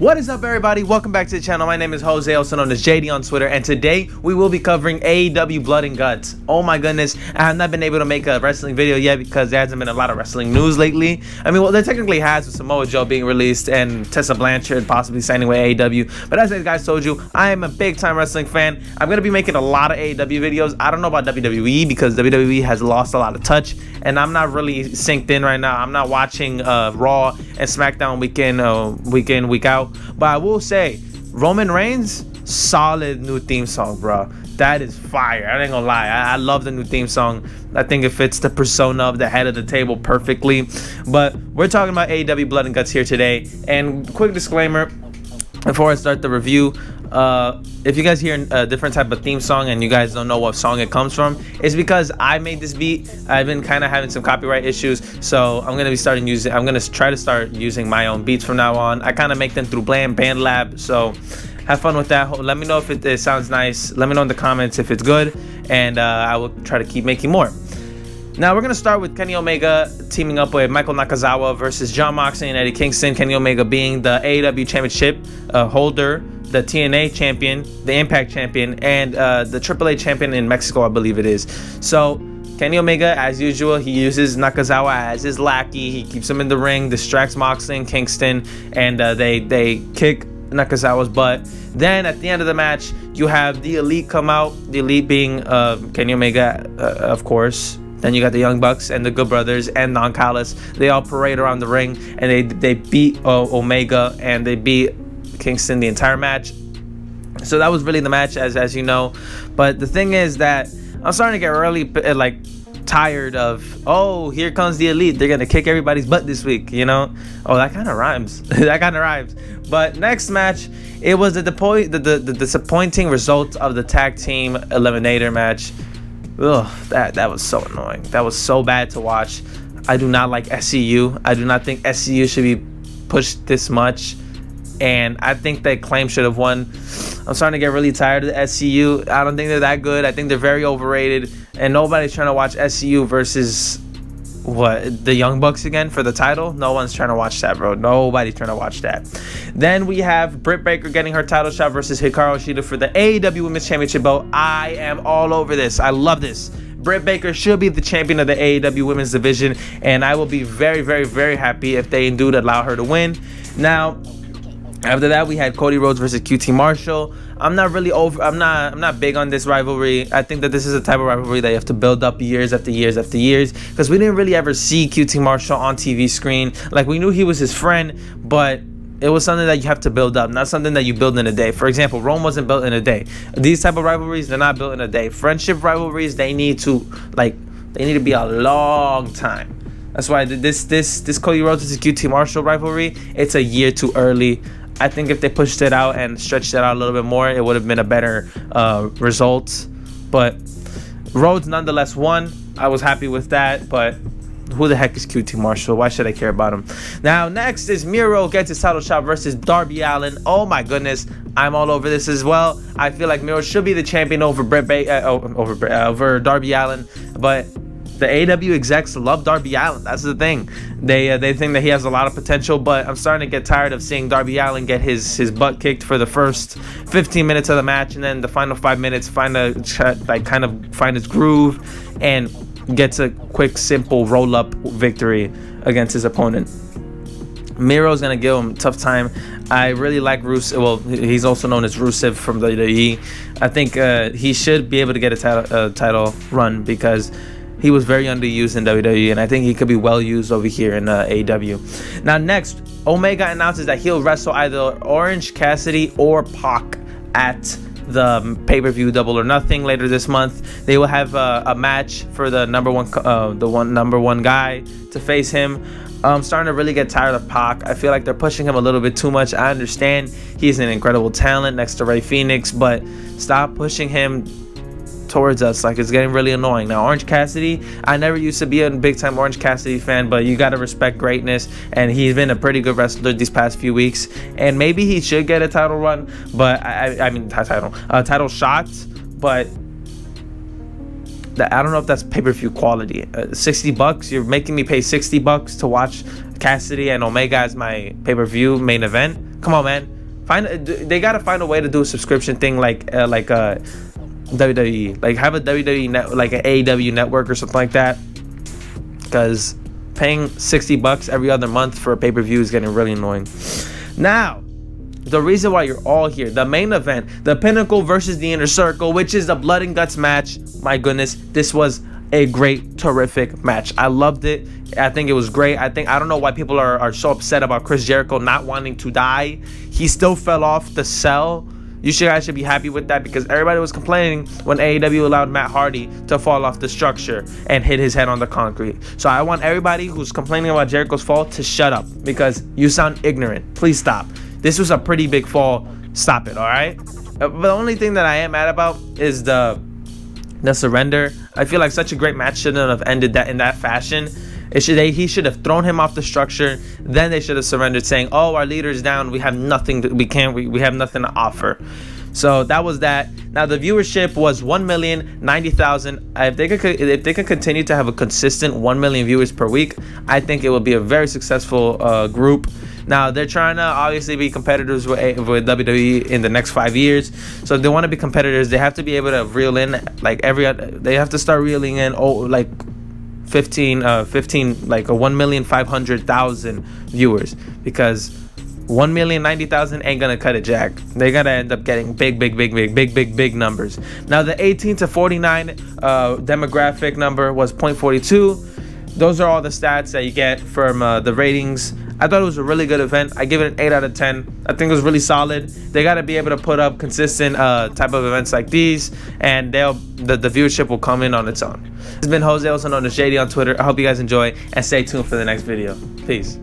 What is up, everybody? Welcome back to the channel. My name is Jose, also known as JD on Twitter, and today we will be covering AEW Blood and Guts. Oh my goodness, I have not been able to make a wrestling video yet because there hasn't been a lot of wrestling news lately. I mean, well, there technically has, with Samoa Joe being released and Tessa Blanchard possibly signing with AEW. But as I guys told you, I am a big-time wrestling fan. I'm going to be making a lot of AEW videos. I don't know about WWE because WWE has lost a lot of touch, and I'm not really synced in right now. I'm not watching Raw and SmackDown week in, week out. But I will say, Roman Reigns, solid new theme song, bro. That is fire. I ain't gonna lie. I love the new theme song. I think it fits the persona of the head of the table perfectly. But we're talking about AEW Blood and Guts here today. And quick disclaimer before I start the review. If you guys hear a different type of theme song and you guys don't know what song it comes from, it's because I made this beat. I've been kind of having some copyright issues, so I'm gonna try to start using my own beats from now on. I kind of make them through BandLab, so have fun with that. Let me know if it sounds nice. Let me know in the comments if it's good, and I will try to keep making more. Now we're going to start with Kenny Omega teaming up with Michael Nakazawa versus Jon Moxley and Eddie Kingston. Kenny Omega being the AEW Championship holder, the TNA champion, the Impact champion, and the AAA champion in Mexico, I believe it is. So Kenny Omega, as usual, he uses Nakazawa as his lackey. He keeps him in the ring, distracts Moxley and Kingston, and they kick Nakazawa's butt. Then at the end of the match, you have the Elite come out. The Elite being Kenny Omega, of course. Then you got the Young Bucks and the Good Brothers and Don Callis. They all parade around the ring, and they beat Omega, and they beat Kingston the entire match. So that was really the match, as you know. But the thing is that I'm starting to get really tired of, oh, here comes the Elite. They're gonna kick everybody's butt this week, you know? Oh, that kind of rhymes. That kind of rhymes. But next match, it was the disappointing result of the tag team eliminator match. Ugh, that was so annoying. That was so bad to watch. I do not like SCU. I do not think SCU should be pushed this much, and I think that Claim should have won. I'm starting to get really tired of the SCU. I don't think they're that good. I think they're very overrated, and nobody's trying to watch SCU versus the Young Bucks again for the title. No one's trying to watch that, bro. Nobody's trying to watch that. Then we have Britt Baker getting her title shot versus Hikaru Shida for the AEW Women's Championship belt. I am all over this. I love this. Britt Baker should be the champion of the AEW Women's Division, and I will be very, very, very happy if they indeed allow her to win. Now, after that, we had Cody Rhodes versus QT Marshall. I'm not big on this rivalry. I think that this is a type of rivalry that you have to build up years after years after years, because we didn't really ever see QT Marshall on TV screen. Like, we knew he was his friend, but it was something that you have to build up, not something that you build in a day. For example, Rome wasn't built in a day. These type of rivalries, they're not built in a day. Friendship rivalries, they need to be a long time. That's why this Cody Rhodes versus QT Marshall rivalry, it's a year too early. I think if they pushed it out and stretched it out a little bit more, it would have been a better result. But Rhodes nonetheless won. I was happy with that, but who the heck is QT Marshall? Why should I care about him? Now, next is Miro gets his title shot versus Darby Allin. Oh my goodness, I'm all over this as well. I feel like Miro should be the champion over over Darby Allin, but the AEW execs love Darby Allin. That's the thing. They think that he has a lot of potential, but I'm starting to get tired of seeing Darby Allin get his butt kicked for the first 15 minutes of the match, and then the final 5 minutes kind of find his groove and gets a quick, simple roll-up victory against his opponent. Miro's gonna give him a tough time. I really like Rusev. Well, he's also known as Rusev from WWE. I think he should be able to get a title run because he was very underused in WWE, and I think he could be well used over here in AEW. Now, next, Omega announces that he'll wrestle either Orange Cassidy or Pac at the pay-per-view Double or Nothing later this month. They will have a match for the number one guy to face him. I'm starting to really get tired of Pac. I feel like they're pushing him a little bit too much. I understand he's an incredible talent next to Rey Fenix, but stop pushing him towards us. Like, it's getting really annoying. Now, Orange Cassidy, I never used to be a big time Orange Cassidy fan, but you got to respect greatness, and he's been a pretty good wrestler these past few weeks, and maybe he should get a title run, but I mean title shot, but I don't know if that's pay-per-view quality. $60, you're making me pay $60 to watch Cassidy and Omega as my pay-per-view main event. Come on, man. They gotta find a way to do a subscription thing like WWE. Like have a WWE net, like an AEW network or something like that. Because paying $60 every other month for a pay-per-view is getting really annoying. Now, the reason why you're all here, the main event, the Pinnacle versus the Inner Circle, which is the Blood and Guts match. My goodness, this was a great, terrific match. I loved it. I think it was great. I don't know why people are so upset about Chris Jericho not wanting to die. He still fell off the cell. You guys should be happy with that, because everybody was complaining when AEW allowed Matt Hardy to fall off the structure and hit his head on the concrete. So I want everybody who's complaining about Jericho's fall to shut up, because you sound ignorant. Please stop. This was a pretty big fall. Stop it, all right? The only thing that I am mad about is the surrender. I feel like such a great match shouldn't have ended that in that fashion. He should have thrown him off the structure. Then they should have surrendered, saying, "Oh, our leader's down. We have nothing. We have nothing to offer." So that was that. Now the viewership was 1,090,000. If they could continue to have a consistent 1 million viewers per week, I think it will be a very successful group. Now they're trying to obviously be competitors with WWE in the next 5 years. So if they want to be competitors, they have to be able to reel in they have to start reeling in 15 like a 1,500,000 viewers, because 1,090,000 ain't gonna cut it jack. They gotta end up getting big numbers. Now the 18 to 49 demographic number was 0.42. Those are all the stats that you get from the ratings. I thought it was a really good event. I give it an 8 out of 10. I think it was really solid. They got to be able to put up consistent type of events like these, and the viewership will come in on its own. This has been Jose, also known as JD on Twitter. I hope you guys enjoy, and stay tuned for the next video. Peace.